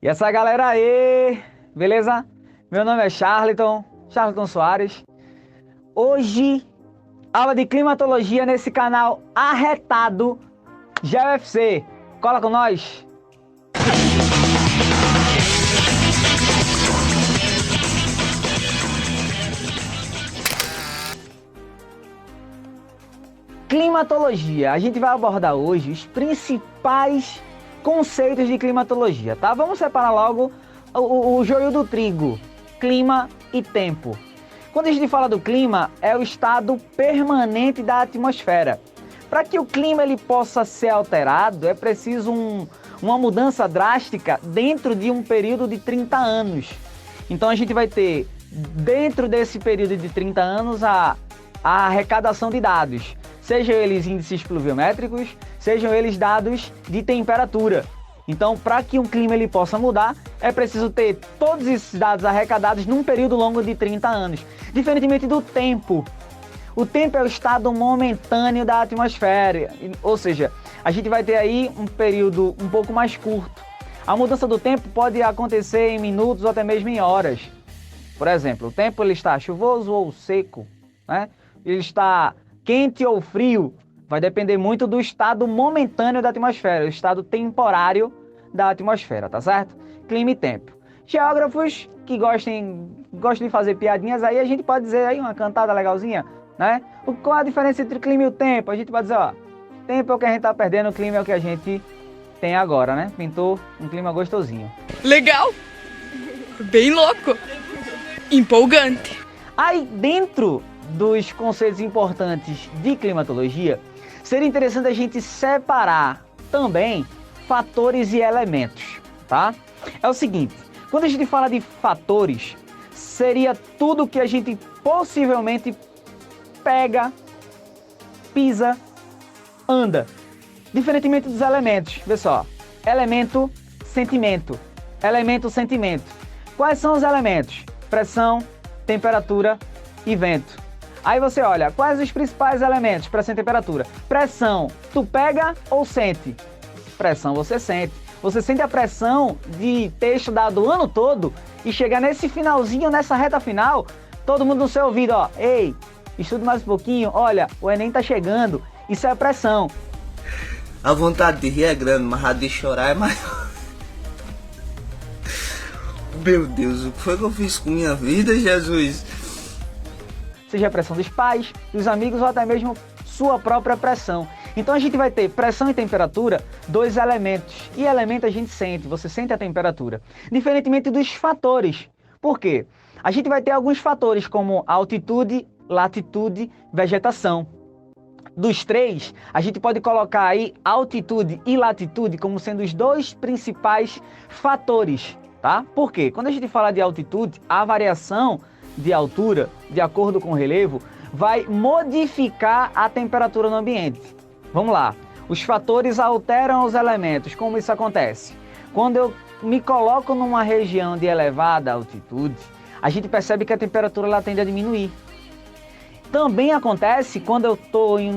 E essa galera aí, beleza? Meu nome é Charlton Soares. Hoje, aula de climatologia nesse canal arretado GeoFC. Cola com nós! Climatologia. A gente vai abordar hoje os principais conceitos de climatologia, tá? Vamos separar logo o joio do trigo, clima e tempo. Quando a gente fala do clima, é o estado permanente da atmosfera. Para que o clima ele possa ser alterado, é preciso uma mudança drástica dentro de um período de 30 anos. Então a gente vai ter, dentro desse período de 30 anos, a arrecadação de dados, sejam eles índices pluviométricos, sejam eles dados de temperatura. Então, para que um clima ele possa mudar, é preciso ter todos esses dados arrecadados num período longo de 30 anos. Diferentemente do tempo. O tempo é o estado momentâneo da atmosfera, ou seja, a gente vai ter aí um período um pouco mais curto. A mudança do tempo pode acontecer em minutos ou até mesmo em horas. Por exemplo, o tempo ele está chuvoso ou seco, né? Ele está quente ou frio, vai depender muito do estado momentâneo da atmosfera, o estado temporário da atmosfera, tá certo? Clima e tempo. Geógrafos que gostam de fazer piadinhas aí, a gente pode dizer aí uma cantada legalzinha, né? Qual a diferença entre o clima e o tempo? A gente pode dizer, ó, tempo é o que a gente tá perdendo, o clima é o que a gente tem agora, né? Pintou um clima gostosinho. Legal! Bem louco! Empolgante! Aí dentro dos conceitos importantes de climatologia, seria interessante a gente separar também fatores e elementos, tá? É o seguinte, quando a gente fala de fatores, seria tudo que a gente possivelmente pega, pisa, anda. Diferentemente dos elementos, vê só, elemento, sentimento, elemento, sentimento. Quais são os elementos? Pressão, temperatura e vento. Aí você olha, quais os principais elementos? Pressão e temperatura. Pressão, tu pega ou sente? Pressão você sente. Você sente a pressão de ter estudado o ano todo e chegar nesse finalzinho, nessa reta final, todo mundo no seu ouvido, ó, ei, estuda mais um pouquinho, olha, o Enem tá chegando, isso é pressão. A vontade de rir é grande, mas a de chorar é maior. Meu Deus, o que foi que eu fiz com minha vida, Jesus? Seja a pressão dos pais, dos amigos ou até mesmo sua própria pressão. Então a gente vai ter pressão e temperatura, dois elementos. E elemento a gente sente, você sente a temperatura. Diferentemente dos fatores. Por quê? A gente vai ter alguns fatores como altitude, latitude, vegetação. Dos três, a gente pode colocar aí altitude e latitude como sendo os dois principais fatores, tá? Por quê? Quando a gente fala de altitude, a variação de altura, de acordo com o relevo, vai modificar a temperatura no ambiente. Vamos lá. Os fatores alteram os elementos. Como isso acontece? Quando eu me coloco numa região de elevada altitude, a gente percebe que a temperatura ela tende a diminuir. Também acontece quando eu estou em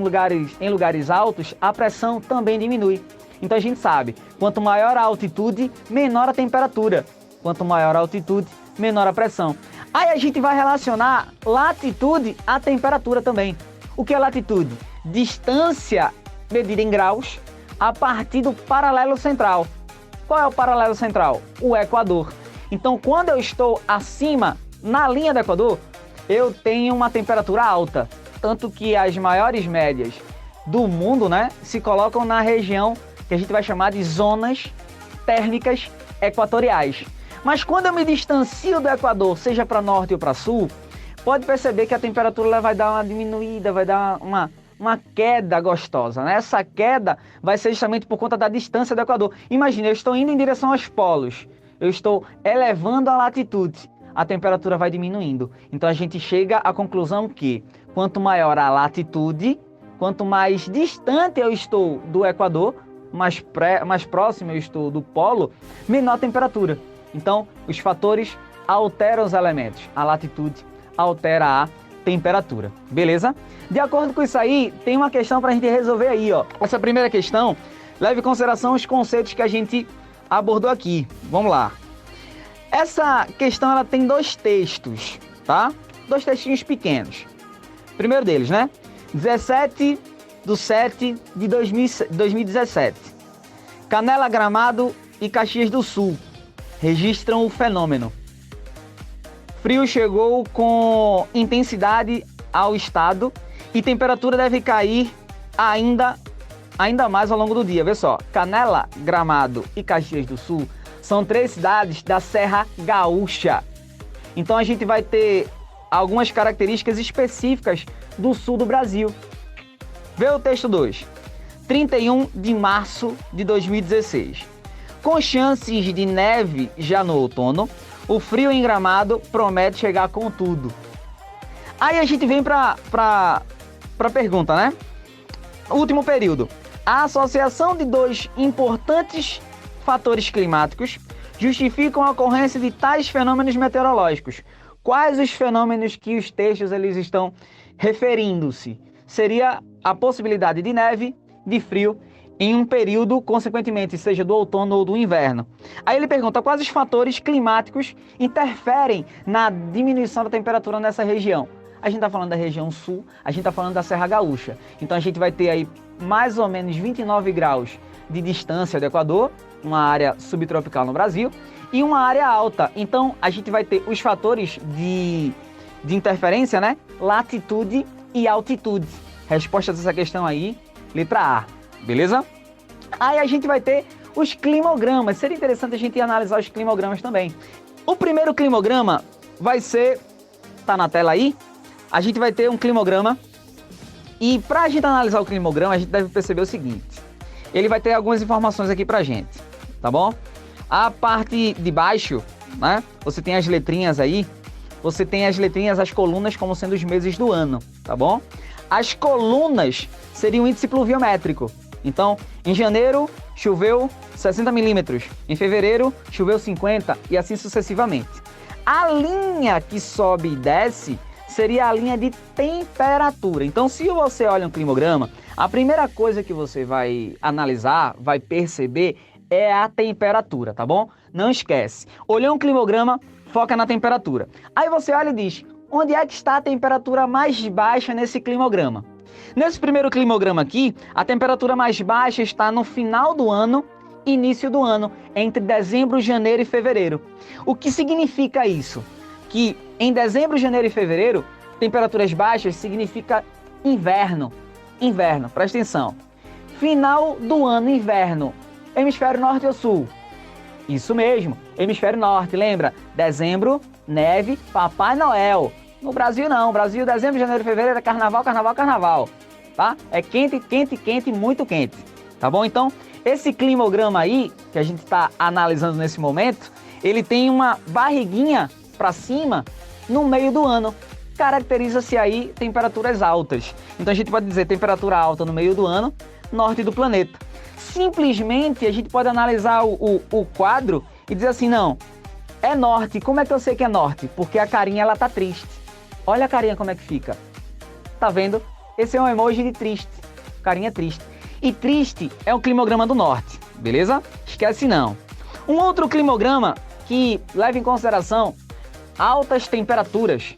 lugares altos, a pressão também diminui. Então a gente sabe, quanto maior a altitude, menor a temperatura. Quanto maior a altitude, menor a pressão. Aí a gente vai relacionar latitude à temperatura também. O que é latitude? Distância medida em graus a partir do paralelo central. Qual é o paralelo central? O Equador. Então, quando eu estou acima, na linha do Equador, eu tenho uma temperatura alta. Tanto que as maiores médias do mundo, né, se colocam na região que a gente vai chamar de zonas térmicas equatoriais. Mas quando eu me distancio do Equador, seja para norte ou para sul, pode perceber que a temperatura vai dar uma diminuída, vai dar uma queda gostosa, né? Essa queda vai ser justamente por conta da distância do Equador. Imagina, eu estou indo em direção aos polos, eu estou elevando a latitude, a temperatura vai diminuindo. Então a gente chega à conclusão que quanto maior a latitude, quanto mais distante eu estou do Equador, mais próximo eu estou do polo, menor a temperatura. Então, os fatores alteram os elementos. A latitude altera a temperatura. Beleza? De acordo com isso aí, tem uma questão para a gente resolver aí, ó. Essa primeira questão leva em consideração os conceitos que a gente abordou aqui. Vamos lá. Essa questão ela tem 2 textos, tá? 2 textinhos pequenos. Primeiro deles, né? 17/7/2017. Canela, Gramado e Caxias do Sul registram o fenômeno. Frio chegou com intensidade ao estado e temperatura deve cair ainda mais ao longo do dia. Vê só, Canela, Gramado e Caxias do Sul são 3 cidades da Serra Gaúcha. Então a gente vai ter algumas características específicas do sul do Brasil. Vê o texto 2. 31 de março de 2016. Com chances de neve já no outono, o frio em Gramado promete chegar com tudo. Aí a gente vem pra pergunta, né? Último período. A associação de 2 importantes fatores climáticos justificam a ocorrência de tais fenômenos meteorológicos. Quais os fenômenos que os textos eles estão referindo-se? Seria a possibilidade de neve, de frio, em um período, consequentemente, seja do outono ou do inverno. Aí ele pergunta quais os fatores climáticos interferem na diminuição da temperatura nessa região. A gente está falando da região sul, a gente está falando da Serra Gaúcha. Então a gente vai ter aí mais ou menos 29 graus de distância do Equador, uma área subtropical no Brasil, e uma área alta. Então a gente vai ter os fatores de interferência, né? Latitude e altitude. Resposta dessa questão aí, letra A. Beleza? Aí a gente vai ter os climogramas. Seria interessante a gente analisar os climogramas também. O primeiro climograma vai ser... Tá na tela aí? A gente vai ter um climograma. E para a gente analisar o climograma, a gente deve perceber o seguinte. Ele vai ter algumas informações aqui pra gente, tá bom? A parte de baixo, né? Você tem as letrinhas aí. Você tem as letrinhas, as colunas como sendo os meses do ano, tá bom? As colunas seriam o índice pluviométrico. Então, em janeiro, choveu 60 milímetros. Em fevereiro, choveu 50 e assim sucessivamente. A linha que sobe e desce seria a linha de temperatura. Então, se você olha um climograma, a primeira coisa que você vai analisar, vai perceber, é a temperatura, tá bom? Não esquece. Olhou um climograma, foca na temperatura. Aí você olha e diz, onde é que está a temperatura mais baixa nesse climograma? Nesse primeiro climograma aqui, a temperatura mais baixa está no final do ano, início do ano, entre dezembro, janeiro e fevereiro. O que significa isso? Que em dezembro, janeiro e fevereiro, temperaturas baixas significa inverno. Inverno, presta atenção. Final do ano, inverno. Hemisfério norte ou sul? Isso mesmo, hemisfério norte, lembra? Dezembro, neve, Papai Noel. No Brasil não, Brasil, dezembro, janeiro e fevereiro é carnaval, carnaval, carnaval. Tá? É quente, quente, quente, muito quente. Tá bom? Então, esse climograma aí, que a gente está analisando nesse momento, ele tem uma barriguinha para cima no meio do ano. Caracteriza-se aí temperaturas altas. Então a gente pode dizer temperatura alta no meio do ano, norte do planeta. Simplesmente a gente pode analisar o quadro e dizer assim, não, é norte. Como é que eu sei que é norte? Porque a carinha ela tá triste. Olha a carinha como é que fica. Tá vendo? Esse é um emoji de triste. Carinha triste. E triste é o climograma do norte, beleza? Esquece não. Um outro climograma que leva em consideração altas temperaturas,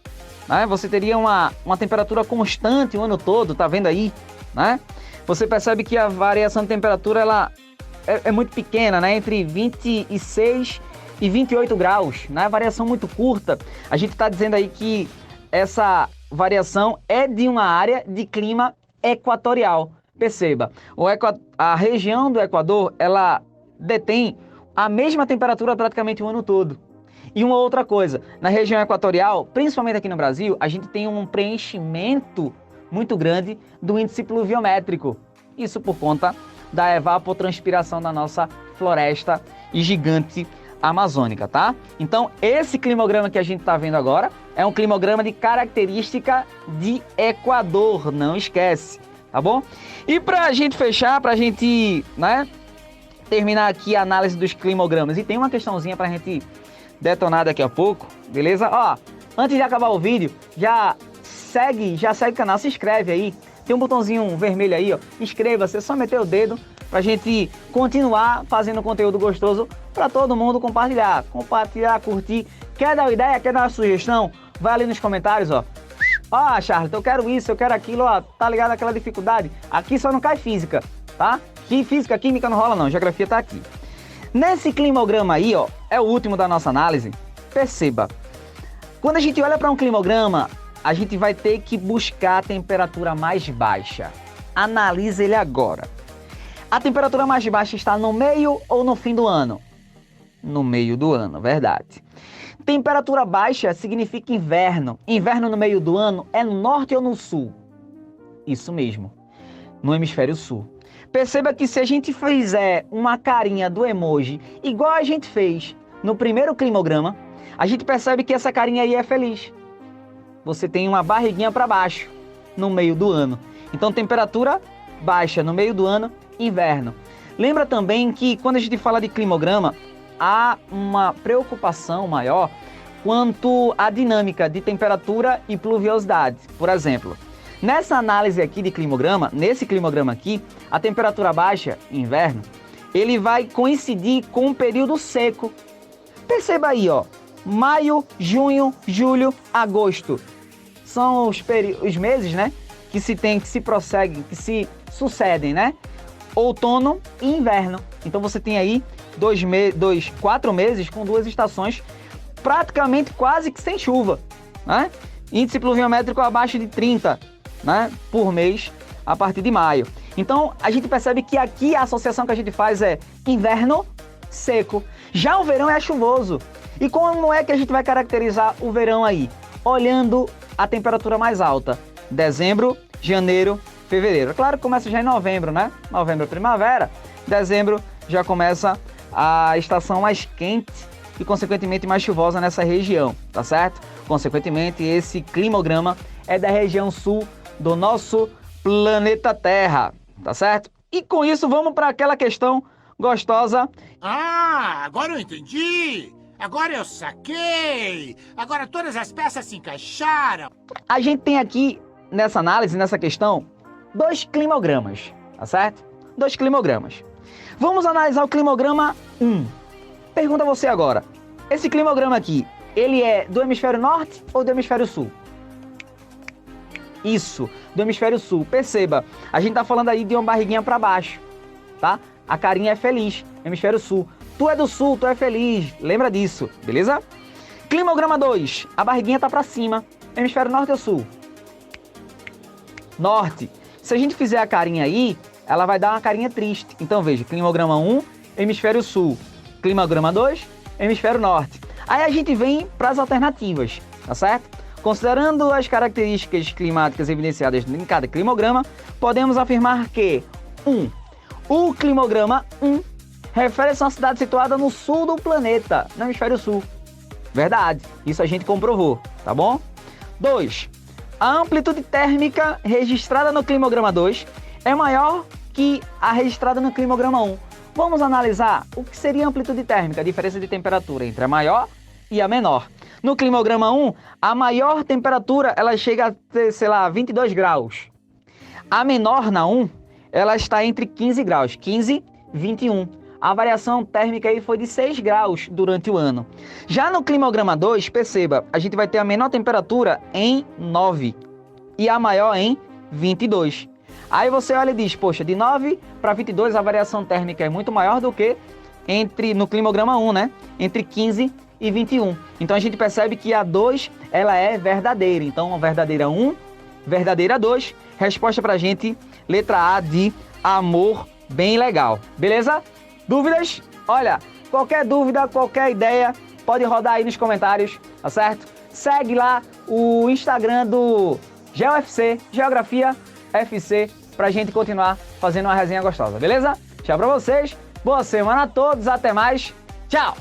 né? Você teria uma temperatura constante o ano todo, tá vendo aí, né? Você percebe que a variação de temperatura ela é muito pequena, né? Entre 26 e 28 graus, né? Variação muito curta. A gente está dizendo aí que essa variação é de uma área de clima equatorial. Perceba, a região do Equador, ela detém a mesma temperatura praticamente o ano todo. E uma outra coisa, na região equatorial, principalmente aqui no Brasil, a gente tem um preenchimento muito grande do índice pluviométrico. Isso por conta da evapotranspiração da nossa floresta gigante amazônica, tá? Então, esse climograma que a gente está vendo agora é um climograma de característica de Equador, não esquece, tá bom? E pra gente fechar, pra gente, né, terminar aqui a análise dos climogramas, e tem uma questãozinha pra gente detonar daqui a pouco, beleza? Ó, antes de acabar o vídeo, já segue o canal, se inscreve aí, tem um botãozinho vermelho aí, ó, inscreva-se, é só meter o dedo, pra gente continuar fazendo conteúdo gostoso para todo mundo compartilhar, curtir. Quer dar uma ideia, quer dar uma sugestão? Vai ali nos comentários, ó. Ó, Charles, eu quero isso, eu quero aquilo, ó, tá ligado aquela dificuldade? Aqui só não cai física, tá? Que física, química não rola não, geografia tá aqui. Nesse climograma aí, ó, é o último da nossa análise. Perceba, quando a gente olha para um climograma, a gente vai ter que buscar a temperatura mais baixa. Analise ele agora. A temperatura mais baixa está no meio ou no fim do ano? No meio do ano, verdade. Temperatura baixa significa inverno. Inverno no meio do ano é no norte ou no sul? Isso mesmo, no hemisfério sul. Perceba que se a gente fizer uma carinha do emoji igual a gente fez no primeiro climograma, a gente percebe que essa carinha aí é feliz. Você tem uma barriguinha para baixo no meio do ano. Então, temperatura baixa no meio do ano, inverno. Lembra também que quando a gente fala de climograma, há uma preocupação maior quanto à dinâmica de temperatura e pluviosidade. Por exemplo, nessa análise aqui de climograma, nesse climograma aqui, a temperatura baixa, inverno, ele vai coincidir com um período seco. Perceba aí, ó, maio, junho, julho, agosto. São os meses, né, que se sucedem, né? Outono e inverno. Então você tem aí 4 meses com 2 estações praticamente quase que sem chuva, né? Índice pluviométrico abaixo de 30, né, por mês a partir de maio. Então a gente percebe que aqui a associação que a gente faz é inverno seco. Já o verão é chuvoso. E como é que a gente vai caracterizar o verão aí? Olhando a temperatura mais alta. Dezembro, janeiro, fevereiro. Claro que começa já em novembro, né? Novembro é primavera. Dezembro já começa a estação mais quente e, consequentemente, mais chuvosa nessa região, tá certo? Consequentemente, esse climograma é da região sul do nosso planeta Terra, tá certo? E com isso, vamos para aquela questão gostosa. Ah, agora eu entendi! Agora eu saquei! Agora todas as peças se encaixaram! A gente tem aqui, nessa análise, nessa questão, 2 climogramas, tá certo? 2 climogramas. Vamos analisar o climograma 1. Pergunta a você agora, esse climograma aqui, ele é do hemisfério norte ou do hemisfério sul? Isso, do hemisfério sul. Perceba, a gente tá falando aí de uma barriguinha para baixo, tá? A carinha é feliz, hemisfério sul. Tu é do sul, tu é feliz, lembra disso, beleza? Climograma 2, a barriguinha tá para cima, hemisfério norte ou sul? Norte. Se a gente fizer a carinha aí, ela vai dar uma carinha triste. Então veja, climograma 1, hemisfério sul. Climograma 2, hemisfério norte. Aí a gente vem para as alternativas, tá certo? Considerando as características climáticas evidenciadas em cada climograma, podemos afirmar que 1. O climograma 1 refere-se a uma cidade situada no sul do planeta, no hemisfério sul. Verdade, isso a gente comprovou, tá bom? 2. A amplitude térmica registrada no climograma 2 é maior que a registrada no climograma 1. Vamos analisar o que seria a amplitude térmica, a diferença de temperatura entre a maior e a menor. No climograma 1, a maior temperatura ela chega a ter, 22 graus. A menor na 1, ela está entre 15 graus, 15 e 21. A variação térmica aí foi de 6 graus durante o ano. Já no climograma 2, perceba, a gente vai ter a menor temperatura em 9 e a maior em 22. Aí você olha e diz, poxa, de 9 para 22 a variação térmica é muito maior do que no climograma 1, né? Entre 15 e 21. Então a gente percebe que a 2, ela é verdadeira. Então, verdadeira 1, verdadeira 2. Resposta pra gente, letra A de amor, bem legal. Beleza? Dúvidas? Olha, qualquer dúvida, qualquer ideia, pode rodar aí nos comentários, tá certo? Segue lá o Instagram do GeoFC, Geografia FC, pra gente continuar fazendo uma resenha gostosa, beleza? Tchau pra vocês, boa semana a todos, até mais, tchau!